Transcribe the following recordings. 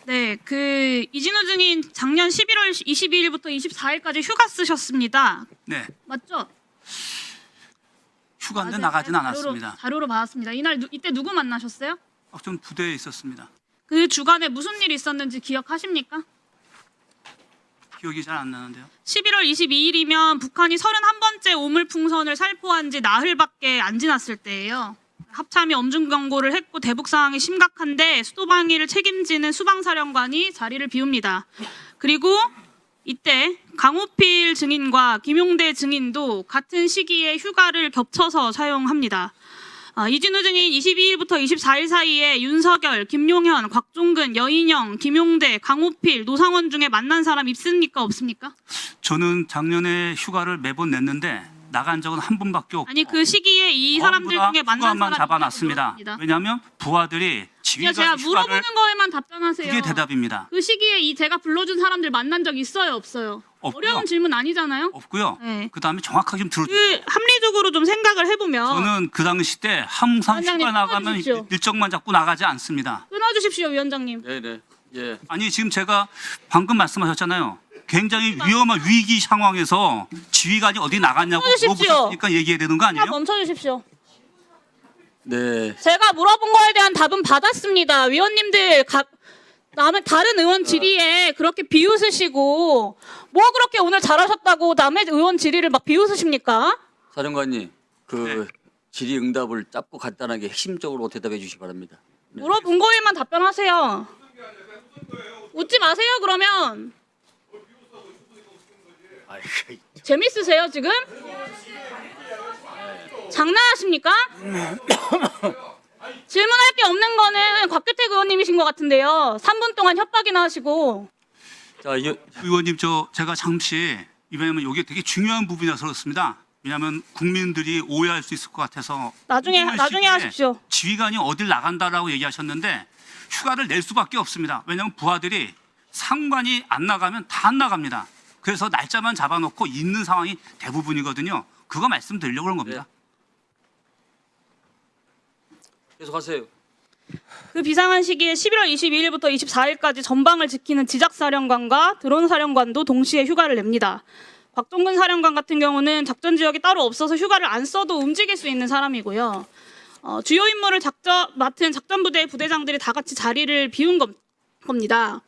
네, 이진우 증인 작년 11월 22일부터 24일까지 휴가 쓰셨습니다. 네, 맞죠? 휴가인데 맞아요. 나가진 자료로- 않았습니다. 자료로 받았습니다. 이때 누구 만나셨어요? 전 부대에 있었습니다. 그 주간에 무슨 일이 있었는지 기억하십니까? 기억이 잘 안 나는데요. 11월 22일이면 북한이 31번째 오물풍선을 살포한 지 나흘밖에 안 지났을 때예요. 합참이 엄중 경고를 했고 대북 상황이 심각한데 수도 방위를 책임지는 수방사령관이 자리를 비웁니다. 그리고 이때 강호필 증인과 김용대 증인도 같은 시기에 휴가를 겹쳐서 사용합니다. 이진우 증인 22일부터 24일 사이에 윤석열, 김용현, 곽종근, 여인영, 김용대, 강호필, 노상원 중에 만난 사람 있습니까? 없습니까? 저는 작년에 휴가를 매번 냈는데 나간 적은 한 번밖에 없고 아니 그 시기에 이 사람들 전부 다 중에 만난 휴가만 사람이 잡아놨습니다. 있습니다. 왜냐하면 부하들이 제가 지휘관 휴가를 물어보는 거에만 답변하세요. 그게 대답입니다. 그 시기에 제가 불러준 사람들 만난 적 있어요, 없어요? 없고요. 어려운 질문 아니잖아요. 없고요. 네. 그다음에 정확하게 좀 들어주세요. 그 합리적으로 좀 생각을 해보면 저는 그 당시 때 항상 위원장님, 휴가 나가면 끊어주십시오. 일정만 잡고 나가지 않습니다. 끊어주십시오, 위원장님. 네네. 예. 아니 지금 제가 방금 말씀하셨잖아요. 굉장히 위험한 위기 상황에서 지휘관이 어디 나갔냐고 끊어주십시오. 물어보셨으니까 얘기해야 되는 거 자, 아니에요? 멈춰주십시오. 네. 제가 물어본 거에 대한 답은 받았습니다. 위원님들 남의 다른 의원 질의에 그렇게 비웃으시고 뭐 그렇게 오늘 잘하셨다고 남의 의원 질의를 막 비웃으십니까? 사령관님, 네. 질의응답을 짧고 간단하게 핵심적으로 대답해 주시기 바랍니다. 네. 물어본 거에만 답변하세요. 웃지 마세요, 그러면. 재밌으세요, 지금? 장난하십니까? 질문할 게 없는 거는 곽규택 의원님이신 것 같은데요. 3분 동안 협박이나 하시고. 자, 의원님 제가 잠시 왜냐면 이게 되게 중요한 부분이라서 그렇습니다. 왜냐하면 국민들이 오해할 수 있을 것 같아서 나중에 시기에 하십시오. 지휘관이 어딜 나간다라고 얘기하셨는데 휴가를 낼 수밖에 없습니다. 왜냐하면 부하들이 상관이 안 나가면 다 안 나갑니다. 그래서 날짜만 잡아놓고 있는 상황이 대부분이거든요. 그거 말씀드리려고 그런 겁니다. 계속하세요. 그 비상한 시기에 11월 22일부터 24일까지 전방을 지키는 지작사령관과 드론사령관도 동시에 휴가를 냅니다. 곽종근 사령관 같은 경우는 작전 지역이 따로 없어서 휴가를 안 써도 움직일 수 있는 사람이고요. 주요 임무를 맡은 작전부대 부대장들이 다 같이 자리를 비운 겁니다.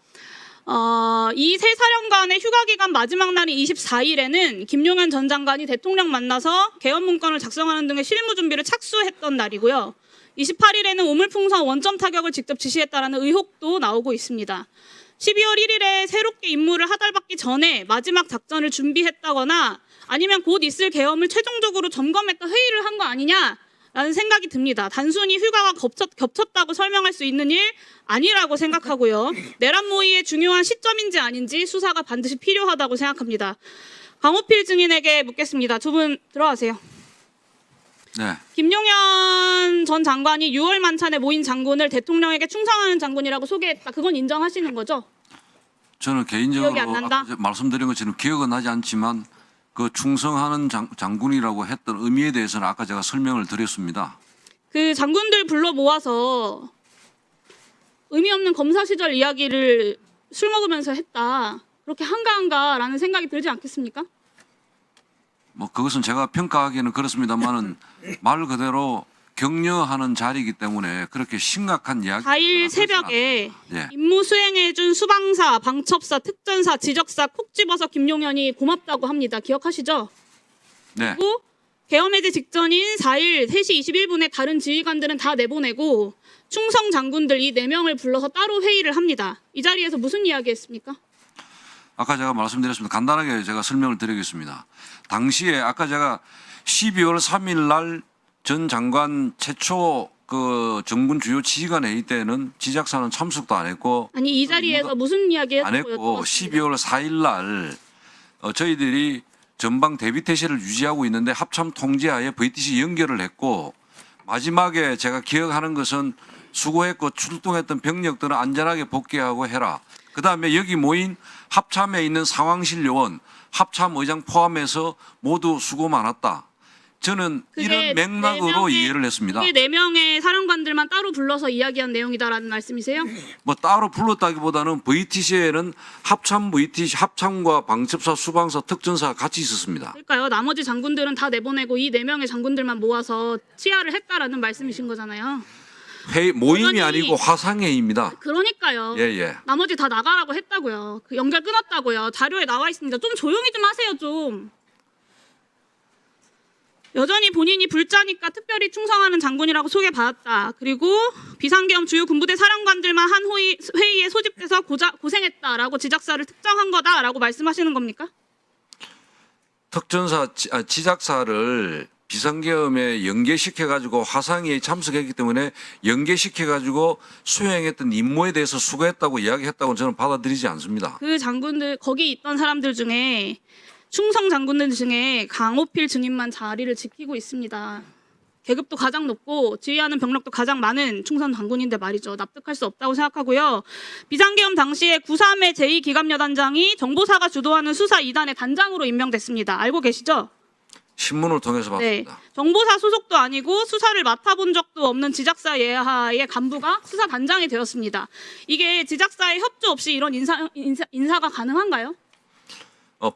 이 세 사령관의 휴가 기간 마지막 날인 24일에는 김용현 전 장관이 대통령 만나서 개헌 문건을 작성하는 등의 실무 준비를 착수했던 날이고요. 28일에는 오물풍선 원점 타격을 직접 지시했다라는 의혹도 나오고 있습니다. 12월 1일에 새롭게 임무를 하달받기 전에 마지막 작전을 준비했다거나 아니면 곧 있을 계엄을 최종적으로 점검했던 회의를 한 거 아니냐라는 생각이 듭니다. 단순히 휴가가 겹쳤다고 설명할 수 있는 일 아니라고 생각하고요. 내란 모의의 중요한 시점인지 아닌지 수사가 반드시 필요하다고 생각합니다. 강호필 증인에게 묻겠습니다. 두 분 들어가세요. 네, 김용현 전 장관이 6월 만찬에 모인 장군을 대통령에게 충성하는 장군이라고 소개했다. 그건 인정하시는 거죠? 저는 개인적으로 기억이 안 난다? 아까 말씀드린 것처럼 기억은 나지 않지만 그 충성하는 장군이라고 했던 의미에 대해서는 아까 제가 설명을 드렸습니다. 그 장군들 불러 모아서 의미 없는 검사 시절 이야기를 술 먹으면서 했다. 그렇게 한가한가라는 생각이 들지 않겠습니까? 뭐 그것은 제가 평가하기에는 그렇습니다만은 말 그대로 격려하는 자리이기 때문에 그렇게 심각한 이야기. 4일 새벽에 예. 임무 수행해준 수방사, 방첩사, 특전사, 지적사 콕 집어서 김용현이 고맙다고 합니다. 기억하시죠? 네, 그리고 계엄 해제 직전인 4일 3시 21분에 다른 지휘관들은 다 내보내고 충성 장군들 이 4명을 불러서 따로 회의를 합니다. 이 자리에서 무슨 이야기 했습니까? 아까 제가 말씀드렸습니다. 간단하게 제가 설명을 드리겠습니다. 당시에 아까 제가 12월 3일 날 전 장관 최초 그 정군 주요 지휘관 회의 때는 지작사는 참석도 안 했고 아니 이 자리에서 무슨 이야기 안 했고 12월 4일 날 저희들이 전방 대비 태세를 유지하고 있는데 합참 통제하에 VTC 연결을 했고 마지막에 제가 기억하는 것은 수고했고 출동했던 병력들은 안전하게 복귀하고 해라. 그다음에 여기 모인 합참에 있는 상황실 요원, 합참 의장 포함해서 모두 수고 많았다. 저는 그게 이런 맥락으로 네 명의- 이해를 했습니다. 이게 4명의 사령관들만 따로 불러서 이야기한 내용이다라는 말씀이세요? 뭐 따로 불렀다기보다는 VTC에는 합참 VTC, 합참과 방첩사, 수방사, 특전사가 같이 있었습니다. 그러니까요. 나머지 장군들은 다 내보내고 이 4명의 장군들만 모아서 치하를 했다라는 말씀이신 거잖아요. 회의, 모임이 여전히- 아니고 화상회의입니다. 그러니까요. 예, 예. 나머지 다 나가라고 했다고요. 그 연결 끊었다고요. 자료에 나와 있습니다. 좀 조용히 좀 하세요, 좀. 여전히 본인이 불자니까 특별히 충성하는 장군이라고 소개받았다. 그리고 비상계엄 주요 군부대 사령관들만 한 회의에 소집돼서 고생했다라고 지작사를 특정한 거다라고 말씀하시는 겁니까? 특전사 지작사를 비상계엄에 연계시켜가지고 화상회의에 참석했기 때문에 연계시켜가지고 수행했던 임무에 대해서 수고했다고 이야기했다고 저는 받아들이지 않습니다. 그 장군들 거기 있던 사람들 중에 충성 장군들 중에 강호필 증인만 자리를 지키고 있습니다. 계급도 가장 높고 지휘하는 병력도 가장 많은 충성 장군인데 말이죠. 납득할 수 없다고 생각하고요. 비상계엄 당시에 93의 제2기갑여단장이 정보사가 주도하는 수사 2단의 단장으로 임명됐습니다. 알고 계시죠? 신문을 통해서 네. 봤습니다. 정보사 소속도 아니고 수사를 맡아본 적도 없는 지작사 예하의 간부가 수사 단장이 되었습니다. 이게 지작사의 협조 없이 이런 인사가 가능한가요?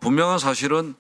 분명한 사실은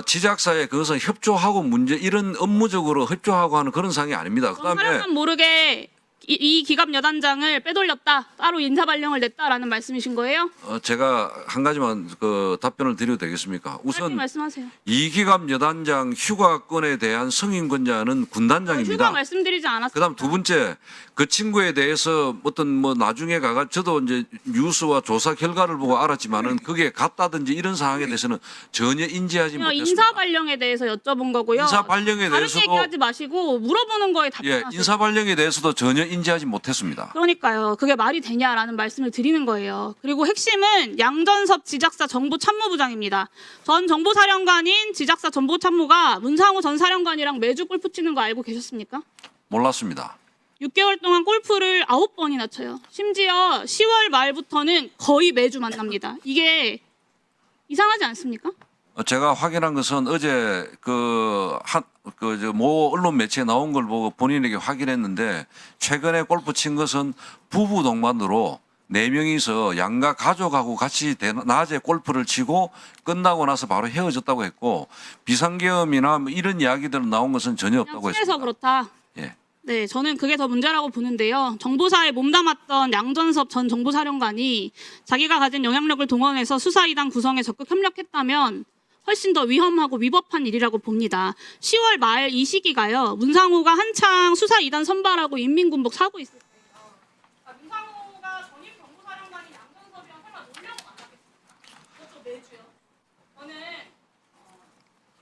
지작사에 그것은 협조하고 이런 업무적으로 협조하고 하는 그런 상황이 아닙니다. 그럼 그다음에 사령관 모르게 이 기갑 여단장을 빼돌렸다, 따로 인사 발령을 냈다라는 말씀이신 거예요? 제가 한 가지만 그 답변을 드려도 되겠습니까? 빨리 우선 말씀하세요. 이기갑 여단장 휴가권에 대한 승인권자는 군단장입니다. 휴가 말씀드리지 않았습니다. 그다음 두 번째 그 친구에 대해서 어떤 뭐 나중에 가가 저도 이제 뉴스와 조사 결과를 보고 알았지만은 그게 같다든지 이런 상황에 대해서는 전혀 인지하지 그냥 못했습니다. 인사 발령에 대해서 여쭤본 거고요. 인사 발령에 다른 대해서도- 얘기하지 마시고 물어보는 거에 예, 답변하세요. 인사 발령에 대해서도 전혀 인지하지 못했습니다. 그러니까요. 그게 말이 되냐라는 말씀을 드리는 거예요. 그리고 핵심은 양전섭 지작사 정보참모부장입니다. 전 정보사령관인 지작사 정보참모가 문상호 전 사령관이랑 매주 골프 치는 거 알고 계셨습니까? 몰랐습니다. 6개월 동안 골프를 9번이나 쳐요. 심지어 10월 말부터는 거의 매주 만납니다. 이게 이상하지 않습니까? 제가 확인한 것은 어제 모 언론 매체에 나온 걸 보고 본인에게 확인했는데 최근에 골프 친 것은 부부 동반으로 4명이서 양가 가족하고 같이 낮에 골프를 치고 끝나고 나서 바로 헤어졌다고 했고 비상계엄이나 뭐 이런 이야기들은 나온 것은 전혀 그냥 없다고 친해서 했습니다. 그렇다. 예. 네, 저는 그게 더 문제라고 보는데요. 정보사에 몸담았던 양전섭 전 정보사령관이 자기가 가진 영향력을 동원해서 수사 2단 구성에 적극 협력했다면 훨씬 더 위험하고 위법한 일이라고 봅니다. 10월 말 이 시기가요. 문상호가 한창 수사 2단 선발하고 인민군복 사고 있을 때예요. 문상호가 전임 정보사령관인 양전섭이랑 설마 놀려고 만났겠습니까? 그것도 매주요. 저는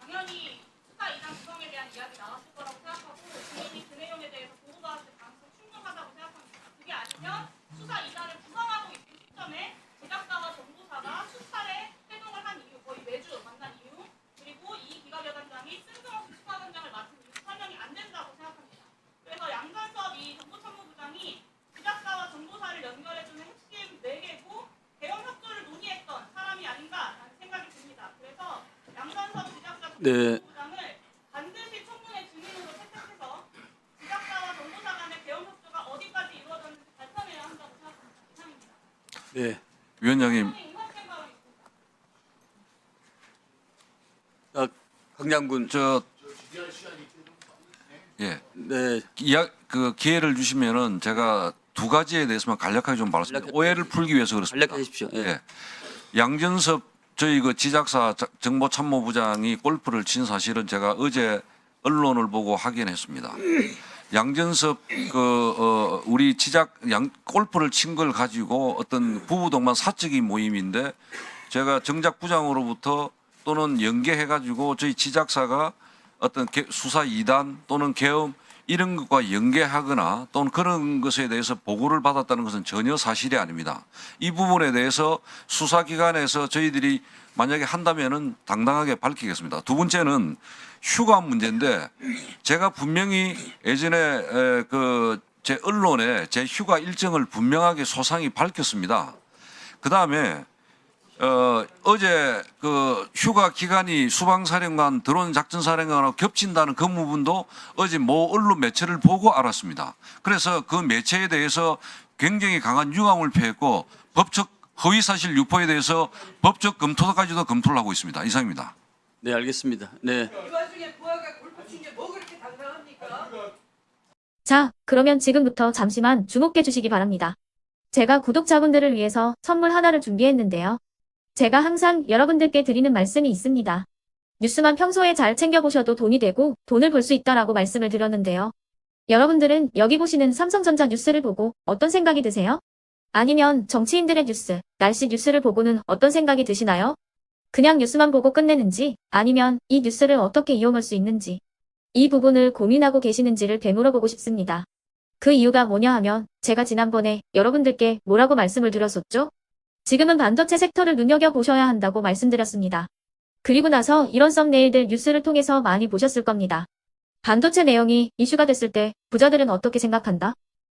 당연히 수사 2단 구성에 대한 이야기 나왔을 거라고 생각하고 본인이 그 내용에 대해서 보고받았을 가능성이 충분하다고 생각합니다. 그게 아니면 수사 2단을 구성하고 있는 시점에 제작사와 정보사가 수차례 회동을 한 이유, 거의 매주 만난 이유, 그리고 이 기갑여단장이 쓴금없이 수사단장을 맡은 이유 설명이 안 된다고 생각합니다. 그래서 양전섭 이 정보참모부장이 제작사와 정보사를 연결해주는 핵심 4개고 대형 협조를 논의했던 사람이 아닌가라는 생각이 듭니다. 그래서 양전섭 지작사 네. 정보부장을 반드시 청문회 증인으로 채택해서 지작사와 정보사 간의 대형 협조가 어디까지 이루어졌는지 밝혀내야 한다고 생각합니다. 이상입니다. 네. 위원장님, 인사팀 발언 있습니다. 강장군. 예, 네. 그 기회를 주시면은 제가 두 가지에 대해서만 간략하게 좀 말씀드립니다. 오해를 풀기 위해서 그렇습니다. 간략하십시오. 예. 예. 양전섭 저희 그 지작사 정보참모부장이 골프를 친 사실은 제가 어제 언론을 보고 확인했습니다. 양전섭 우리 골프를 친 걸 가지고 어떤 부부 동반 사적인 모임인데 제가 정작 부장으로부터 또는 연계해 가지고 저희 지작사가 어떤 수사 2단 또는 계엄 이런 것과 연계하거나 또는 그런 것에 대해서 보고를 받았다는 것은 전혀 사실이 아닙니다. 이 부분에 대해서 수사기관에서 저희들이 만약에 한다면은 당당하게 밝히겠습니다. 두 번째는 휴가 문제인데 제가 분명히 예전에 제 언론에 제 휴가 일정을 분명하게 소상히 밝혔습니다. 그 다음에 어제 그 휴가 기간이 수방사령관, 드론작전사령관하고 겹친다는 그 부분도 어제 모 언론 매체를 보고 알았습니다. 그래서 그 매체에 대해서 굉장히 강한 유감을 표했고 법적 허위사실 유포에 대해서 법적 검토까지도 검토를 하고 있습니다. 이상입니다. 네, 알겠습니다. 네. 자, 그러면 지금부터 잠시만 주목해 주시기 바랍니다. 제가 구독자분들을 위해서 선물 하나를 준비했는데요. 제가 항상 여러분들께 드리는 말씀이 있습니다. 뉴스만 평소에 잘 챙겨보셔도 돈이 되고 돈을 벌 수 있다라고 말씀을 드렸는데요. 여러분들은 여기 보시는 삼성전자 뉴스를 보고 어떤 생각이 드세요? 아니면 정치인들의 뉴스, 날씨 뉴스를 보고는 어떤 생각이 드시나요? 그냥 뉴스만 보고 끝내는지 아니면 이 뉴스를 어떻게 이용할 수 있는지 이 부분을 고민하고 계시는지를 되물어보고 싶습니다. 그 이유가 뭐냐 하면 제가 지난번에 여러분들께 뭐라고 말씀을 드렸었죠? 지금은 반도체 섹터를 눈여겨보셔야 한다고 말씀드렸습니다. 그리고 나서 이런 썸네일들 뉴스를 통해서 많이 보셨을 겁니다. 반도체 내용이 이슈가 됐을 때 부자들은 어떻게 생각한다?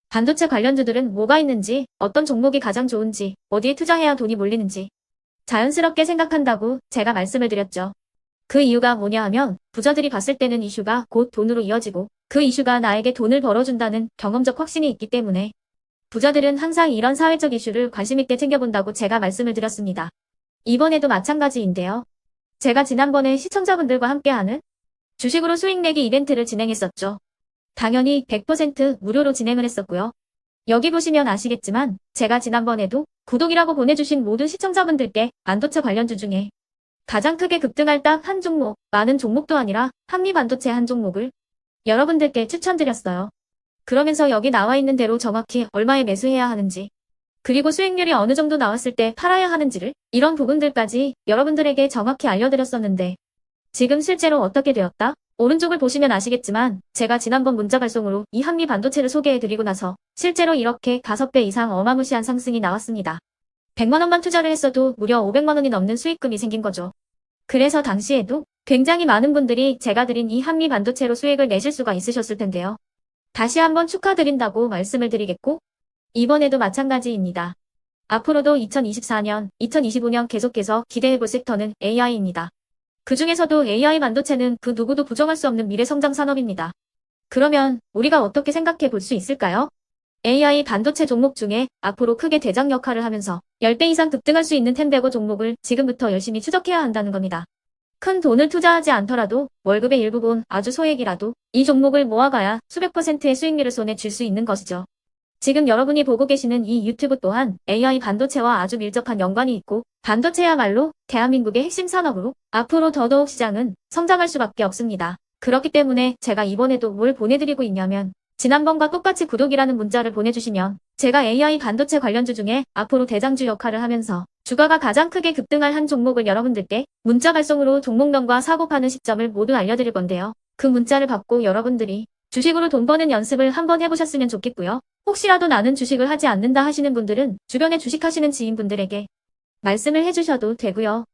반도체 관련주들은 뭐가 있는지, 어떤 종목이 가장 좋은지, 어디에 투자해야 돈이 몰리는지 자연스럽게 생각한다고 제가 말씀을 드렸죠. 그 이유가 뭐냐 하면 부자들이 봤을 때는 이슈가 곧 돈으로 이어지고 그 이슈가 나에게 돈을 벌어준다는 경험적 확신이 있기 때문에 부자들은 항상 이런 사회적 이슈를 관심있게 챙겨본다고 제가 말씀을 드렸습니다. 이번에도 마찬가지인데요. 제가 지난번에 시청자분들과 함께하는 주식으로 수익 내기 이벤트를 진행했었죠. 당연히 100% 무료로 진행을 했었고요. 여기 보시면 아시겠지만 제가 지난번에도 구독이라고 보내주신 모든 시청자분들께 반도체 관련주 중에 가장 크게 급등할 딱 한 종목, 많은 종목도 아니라 한미반도체 한 종목을 여러분들께 추천드렸어요. 그러면서 여기 나와 있는 대로 정확히 얼마에 매수해야 하는지, 그리고 수익률이 어느 정도 나왔을 때 팔아야 하는지를 이런 부분들까지 여러분들에게 정확히 알려드렸었는데 지금 실제로 어떻게 되었다? 오른쪽을 보시면 아시겠지만 제가 지난번 문자 발송으로 이 한미반도체를 소개해드리고 나서 실제로 이렇게 5배 이상 어마무시한 상승이 나왔습니다. 100만 원만 투자를 했어도 무려 500만 원이 넘는 수익금이 생긴 거죠. 그래서 당시에도 굉장히 많은 분들이 제가 드린 이 한미반도체로 수익을 내실 수가 있으셨을 텐데요. 다시 한번 축하드린다고 말씀을 드리겠고 이번에도 마찬가지입니다. 앞으로도 2024년, 2025년 계속해서 기대해볼 섹터는 AI입니다. 그 중에서도 AI 반도체는 그 누구도 부정할 수 없는 미래 성장 산업입니다. 그러면 우리가 어떻게 생각해 볼 수 있을까요? AI 반도체 종목 중에 앞으로 크게 대장 역할을 하면서 10배 이상 급등할 수 있는 템베고 종목을 지금부터 열심히 추적해야 한다는 겁니다. 큰 돈을 투자하지 않더라도 월급의 일부분 아주 소액이라도 이 종목을 모아가야 수백 %의 수익률을 손에 쥘 수 있는 것이죠. 지금 여러분이 보고 계시는 이 유튜브 또한 AI 반도체와 아주 밀접한 연관이 있고 반도체야말로 대한민국의 핵심 산업으로 앞으로 더더욱 시장은 성장할 수밖에 없습니다. 그렇기 때문에 제가 이번에도 뭘 보내드리고 있냐면 지난번과 똑같이 구독이라는 문자를 보내주시면 제가 AI 반도체 관련주 중에 앞으로 대장주 역할을 하면서 주가가 가장 크게 급등할 한 종목을 여러분들께 문자 발송으로 종목명과 사고 파는 시점을 모두 알려드릴 건데요. 그 문자를 받고 여러분들이 주식으로 돈 버는 연습을 한번 해보셨으면 좋겠고요. 혹시라도 나는 주식을 하지 않는다 하시는 분들은 주변에 주식하시는 지인분들에게 말씀을 해주셔도 되고요.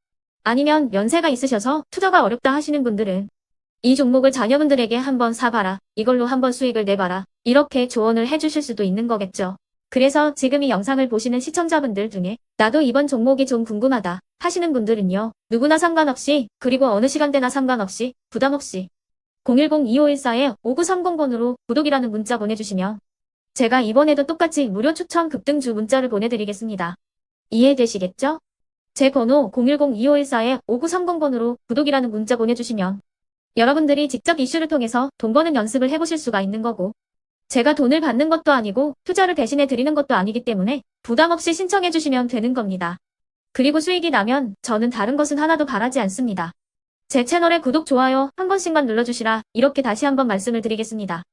아니면 연세가 있으셔서 투자가 어렵다 하시는 분들은 이 종목을 자녀분들에게 한번 사봐라. 이걸로 한번 수익을 내봐라. 이렇게 조언을 해주실 수도 있는 거겠죠. 그래서 지금 이 영상을 보시는 시청자분들 중에 나도 이번 종목이 좀 궁금하다 하시는 분들은요. 누구나 상관없이 그리고 어느 시간대나 상관없이 부담 없이 010-2514-5930번으로 구독이라는 문자 보내주시면 제가 이번에도 똑같이 무료 추천 급등주 문자를 보내드리겠습니다. 이해되시겠죠? 제 번호 010-2514-5930번으로 구독이라는 문자 보내주시면 여러분들이 직접 이슈를 통해서 돈 버는 연습을 해보실 수가 있는 거고 제가 돈을 받는 것도 아니고 투자를 대신해 드리는 것도 아니기 때문에 부담 없이 신청해 주시면 되는 겁니다. 그리고 수익이 나면 저는 다른 것은 하나도 바라지 않습니다. 제 채널에 구독, 좋아요 한 번씩만 눌러주시라 이렇게 다시 한번 말씀을 드리겠습니다.